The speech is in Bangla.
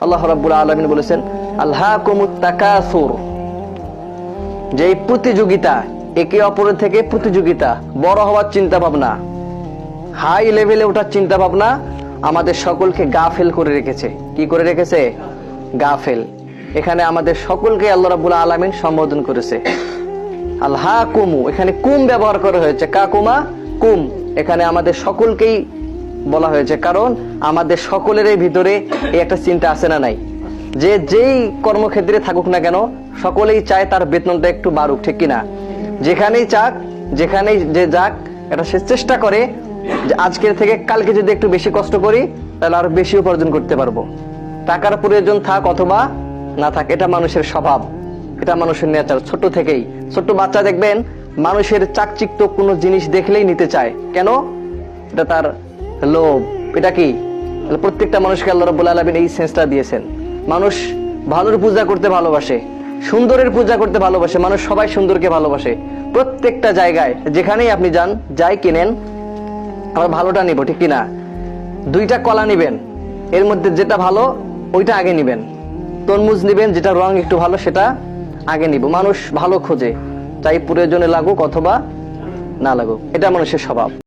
আল্লাহ রাব্বুল আলামিন বলেছেন আলহাকুমুত তাকাসুর, যে প্রতিযোগিতা, একে অপরের থেকে প্রতিযোগিতা, বড় হওয়ার চিন্তা ভাবনা, হাই লেভেলে ওঠার চিন্তা ভাবনা আমাদের সকলকে গাফেল করে রেখেছে। কি করে রেখেছে? গাফেল। এখানে আমাদের সকলকে আল্লাহ রাব্বুল আলামিন সম্বোধন করেছে আলহাকুমু, এখানে কুম ব্যবহার করা হয়েছে, কাকুমা কুম, এখানে আমাদের সকলকেই বলা হয়েছে, কারণ আমাদের সকলের ভিতরে এই একটা চিন্তা আছে না নাই, যে যেই কর্মক্ষেত্রে থাকুক না কেন সকলেই চায় তার বেতনটা একটু বাড়ুক, ঠিক কিনা? যেখানেই চাক, যেখানেই যে যাক, এটা সে চেষ্টা করে যে আজকের থেকে কালকে যদি একটু বেশি কষ্ট করি তাহলে আরো বেশি উপার্জন করতে পারবো। টাকার প্রয়োজন থাক অথবা না থাক, এটা মানুষের স্বভাব, এটা মানুষের নেচার। ছোট থেকেই, ছোট বাচ্চা দেখবেন মানুষের চাকচিক্য কোনো জিনিস দেখলেই নিতে চায়, কেন? এটা তার লোভ। এটা কি? প্রত্যেকটা মানুষকে আল্লাহ রাব্বুল আলামিন এই সেন্সটা দিয়েছেন। মানুষ ভালোর পূজা করতে ভালোবাসে, সুন্দরের পূজা করতে ভালোবাসে, মানুষ সবাই সুন্দরকে ভালোবাসে। প্রত্যেকটা জায়গায় যেখানেই আপনি যান, যাই কিনেন, আমরা ভালোটা নিব, ঠিক কিনা? দুইটা কলা নিবেন, এর মধ্যে যেটা ভালো ওইটা আগে নিবেন, তরমুজ নিবেন যেটা রং একটু ভালো সেটা আগে নিব। মানুষ ভালো খোঁজে, চাই প্রয়োজনে লাগুক অথবা না লাগুক, এটা মানুষের স্বভাব।